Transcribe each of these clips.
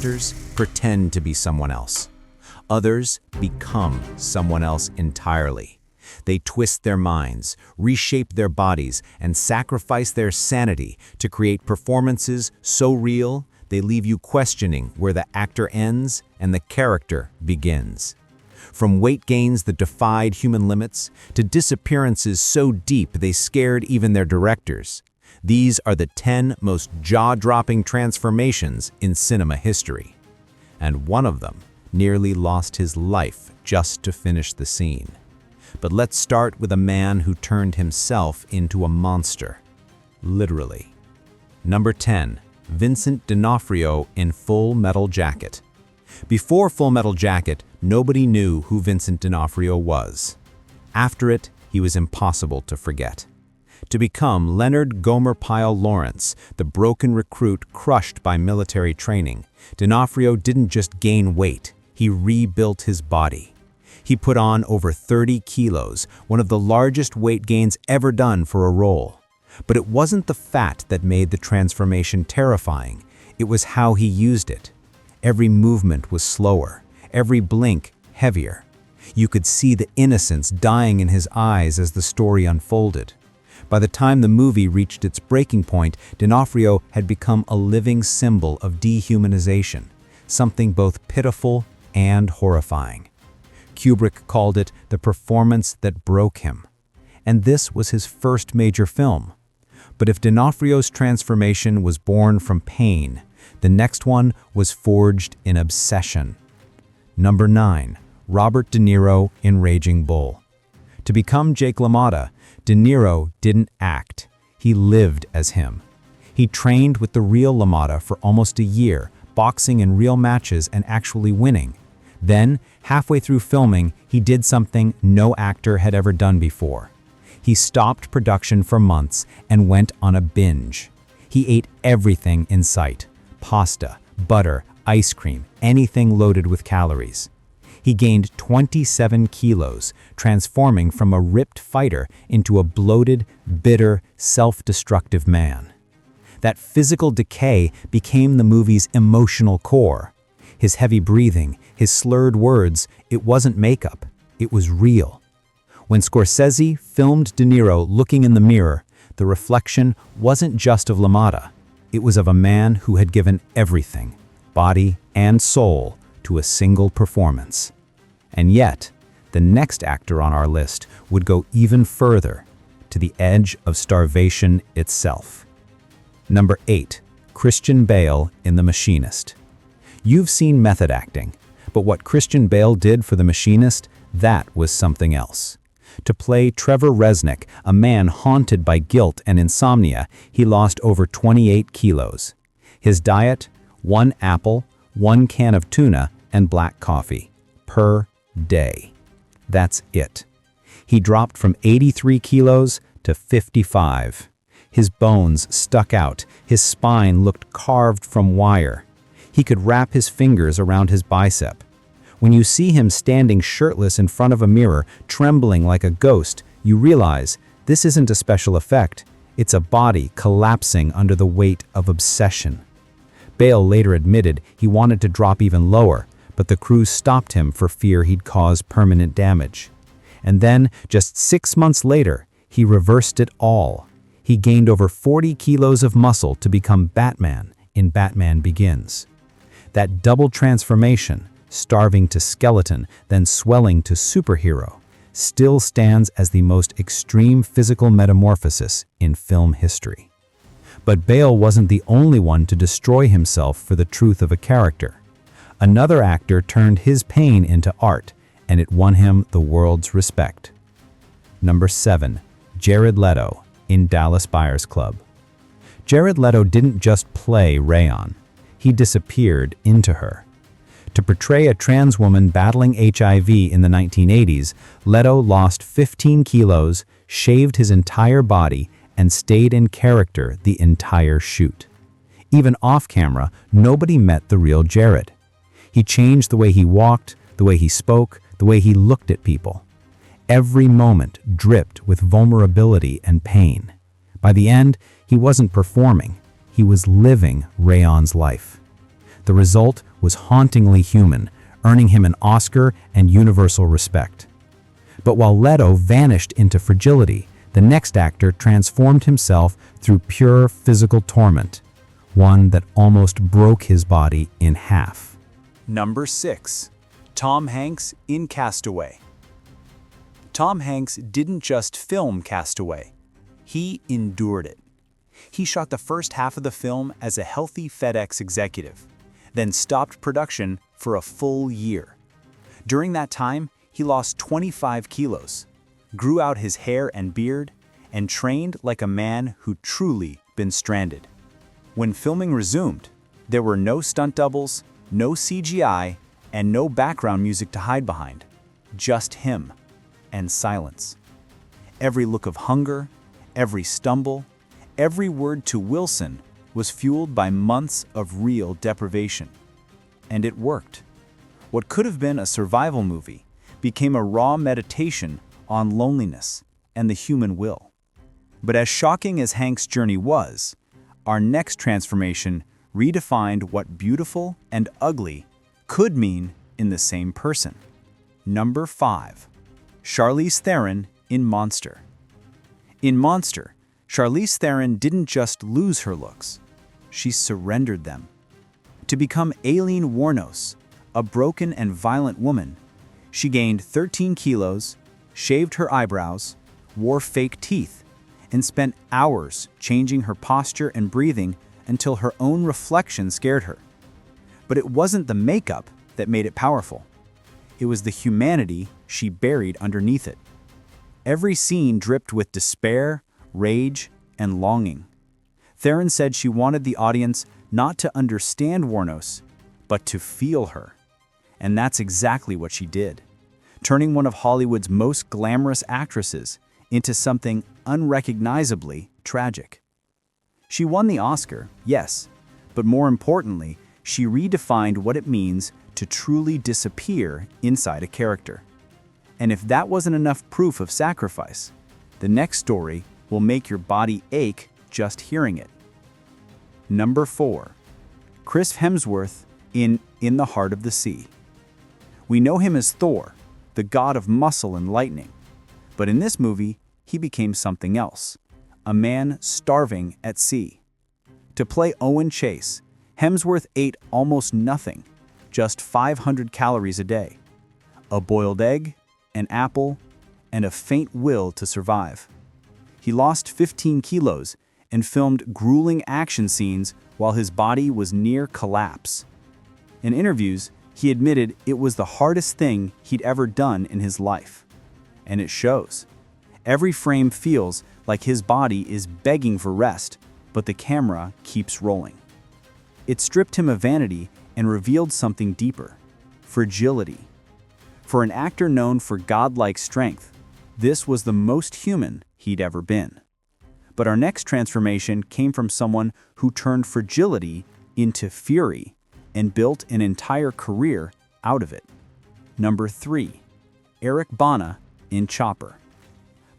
actors pretend to be someone else. Others become someone else entirely. They twist their minds, reshape their bodies, and sacrifice their sanity to create performances so real they leave you questioning where the actor ends and the character begins. From weight gains that defied human limits to disappearances so deep they scared even their directors, these are the 10 most jaw-dropping transformations in cinema history. And one of them nearly lost his life just to finish the scene. But let's start with a man who turned himself into a monster. Literally. Number 10. Vincent D'Onofrio in Full Metal Jacket. Before Full Metal Jacket, nobody knew who Vincent D'Onofrio was. After it, he was impossible to forget. To become Leonard Gomer Pyle Lawrence, the broken recruit crushed by military training, D'Onofrio didn't just gain weight, he rebuilt his body. He put on over 30 kilos, one of the largest weight gains ever done for a role. But it wasn't the fat that made the transformation terrifying, it was how he used it. Every movement was slower, every blink heavier. You could see the innocence dying in his eyes as the story unfolded. By the time the movie reached its breaking point, D'Onofrio had become a living symbol of dehumanization, something both pitiful and horrifying. Kubrick called it the performance that broke him. And this was his first major film. But if D'Onofrio's transformation was born from pain, the next one was forged in obsession. Number 9. Robert De Niro in Raging Bull. To become Jake LaMotta, De Niro didn't act, he lived as him. He trained with the real LaMotta for almost a year, boxing in real matches and actually winning. Then, halfway through filming, he did something no actor had ever done before. He stopped production for months and went on a binge. He ate everything in sight: pasta, butter, ice cream, anything loaded with calories. He gained 27 kilos, transforming from a ripped fighter into a bloated, bitter, self-destructive man. That physical decay became the movie's emotional core. His heavy breathing, his slurred words, it wasn't makeup, it was real. When Scorsese filmed De Niro looking in the mirror, the reflection wasn't just of LaMotta, it was of a man who had given everything, body and soul, to a single performance. And yet, the next actor on our list would go even further, to the edge of starvation itself. Number 8. Christian Bale in The Machinist. You've seen method acting, but what Christian Bale did for The Machinist, that was something else. To play Trevor Resnick, a man haunted by guilt and insomnia, he lost over 28 kilos. His diet: 1 apple, 1 can of tuna, and black coffee per day. That's it. He dropped from 83 kilos to 55. His bones stuck out, his spine looked carved from wire. He could wrap his fingers around his bicep. When you see him standing shirtless in front of a mirror, trembling like a ghost, you realize this isn't a special effect, it's a body collapsing under the weight of obsession. Bale later admitted he wanted to drop even lower, but the crew stopped him for fear he'd cause permanent damage. And then, just 6 months later, he reversed it all. He gained over 40 kilos of muscle to become Batman in Batman Begins. That double transformation, starving to skeleton, then swelling to superhero, still stands as the most extreme physical metamorphosis in film history. But Bale wasn't the only one to destroy himself for the truth of a character. Another actor turned his pain into art, and it won him the world's respect. Number 7. Jared Leto in Dallas Buyers Club. Jared Leto didn't just play Rayon, he disappeared into her. To portray a trans woman battling HIV in the 1980s, Leto lost 15 kilos, shaved his entire body, and stayed in character the entire shoot. Even off-camera, nobody met the real Jared. He changed the way he walked, the way he spoke, the way he looked at people. Every moment dripped with vulnerability and pain. By the end, he wasn't performing, he was living Rayon's life. The result was hauntingly human, earning him an Oscar and universal respect. But while Leto vanished into fragility, the next actor transformed himself through pure physical torment, one that almost broke his body in half. Number 6. Tom Hanks in Castaway. Tom Hanks didn't just film Castaway, he endured it. He shot the first half of the film as a healthy FedEx executive, then stopped production for a full year. During that time, he lost 25 kilos, grew out his hair and beard, and trained like a man who truly been stranded. When filming resumed, there were no stunt doubles, no CGI, and no background music to hide behind. Just him and silence. Every look of hunger, every stumble, every word to Wilson was fueled by months of real deprivation. And it worked. What could have been a survival movie became a raw meditation on loneliness and the human will. But as shocking as Hank's journey was, our next transformation redefined what beautiful and ugly could mean in the same person. Number 5. Charlize Theron in Monster. In Monster, Charlize Theron didn't just lose her looks, she surrendered them. To become Aileen Wuornos, a broken and violent woman, she gained 13 kilos, shaved her eyebrows, wore fake teeth, and spent hours changing her posture and breathing until her own reflection scared her. But it wasn't the makeup that made it powerful. It was the humanity she buried underneath it. Every scene dripped with despair, rage, and longing. Theron said she wanted the audience not to understand Wuornos, but to feel her. And that's exactly what she did, turning one of Hollywood's most glamorous actresses into something unrecognizably tragic. She won the Oscar, yes, but more importantly, she redefined what it means to truly disappear inside a character. And if that wasn't enough proof of sacrifice, the next story will make your body ache just hearing it. Number 4. Chris Hemsworth in the Heart of the Sea. We know him as Thor, the god of muscle and lightning. But in this movie, he became something else, a man starving at sea. To play Owen Chase, Hemsworth ate almost nothing, just 500 calories a day. A boiled egg, an apple, and a faint will to survive. He lost 15 kilos and filmed grueling action scenes while his body was near collapse. In interviews, he admitted it was the hardest thing he'd ever done in his life. And it shows. Every frame feels like his body is begging for rest, but the camera keeps rolling. It stripped him of vanity and revealed something deeper: fragility. For an actor known for godlike strength, this was the most human he'd ever been. But our next transformation came from someone who turned fragility into fury and built an entire career out of it. Number 3. Eric Bana in Chopper.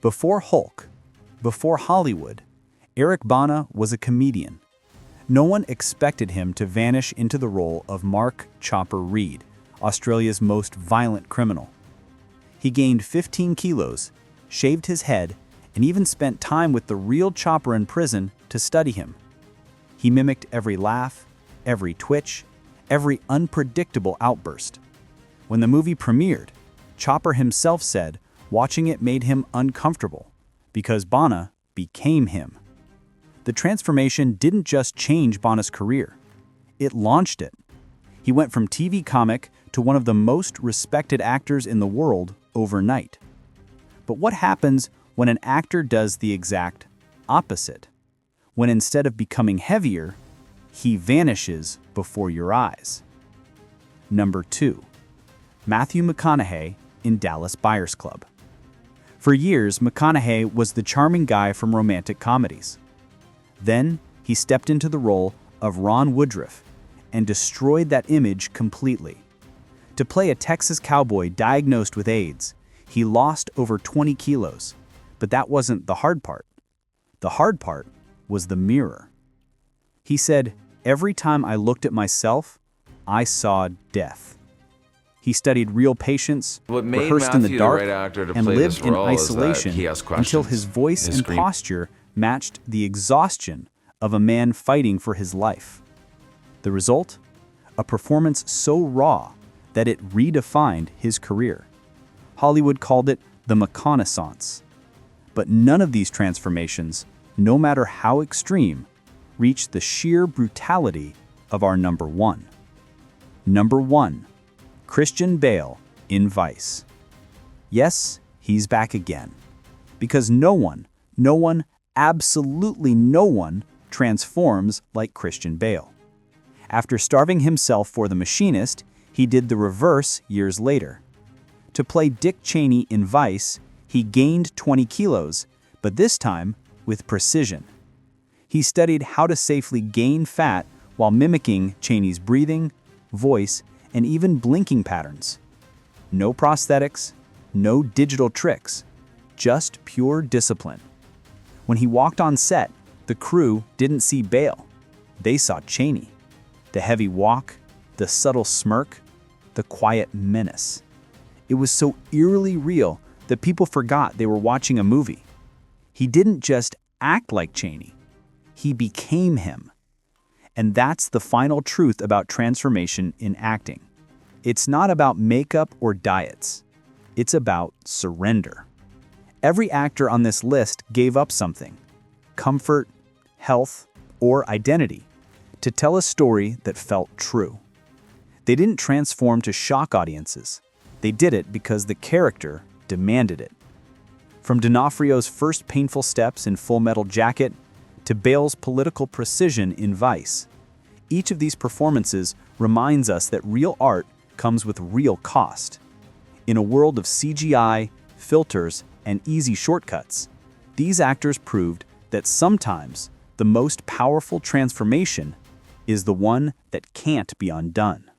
Before Hulk, before Hollywood, Eric Bana was a comedian. No one expected him to vanish into the role of Mark Chopper Reed, Australia's most violent criminal. He gained 15 kilos, shaved his head, and even spent time with the real Chopper in prison to study him. He mimicked every laugh, every twitch, every unpredictable outburst. When the movie premiered, Chopper himself said watching it made him uncomfortable because Bana became him. The transformation didn't just change Bana's career, it launched it. He went from TV comic to one of the most respected actors in the world overnight. But what happens when an actor does the exact opposite? When instead of becoming heavier, he vanishes before your eyes. Number 2. Matthew McConaughey in Dallas Buyers Club. For years, McConaughey was the charming guy from romantic comedies. Then, he stepped into the role of Ron Woodruff and destroyed that image completely. To play a Texas cowboy diagnosed with AIDS, he lost over 20 kilos. But that wasn't the hard part. The hard part was the mirror. He said, "Every time I looked at myself, I saw death. He studied real patience, What made rehearsed in the Matthew dark, the right actor to and play lived this in role is that isolation he asks until questions. his voice His and screen- posture matched the exhaustion of a man fighting for his life. The result? A performance so raw that it redefined his career. Hollywood called it the McConaughey. But none of these transformations, no matter how extreme, reach the sheer brutality of our number one. Number one, Christian Bale in Vice. Yes, he's back again. Because no one, absolutely no one, transforms like Christian Bale. After starving himself for The Machinist, he did the reverse years later. To play Dick Cheney in Vice, he gained 20 kilos, but this time with precision. He studied how to safely gain fat while mimicking Cheney's breathing, voice, and even blinking patterns. No prosthetics, no digital tricks, just pure discipline. When he walked on set, the crew didn't see Bale. They saw Cheney. The heavy walk, the subtle smirk, the quiet menace. It was so eerily real that people forgot they were watching a movie. He didn't just act like Cheney. He became him. And that's the final truth about transformation in acting. It's not about makeup or diets. It's about surrender. Every actor on this list gave up something: comfort, health, or identity, to tell a story that felt true. They didn't transform to shock audiences. They did it because the character demanded it. From D'Onofrio's first painful steps in Full Metal Jacket to Bale's political precision in Vice, each of these performances reminds us that real art comes with real cost. In a world of CGI, filters, and easy shortcuts, these actors proved that sometimes the most powerful transformation is the one that can't be undone.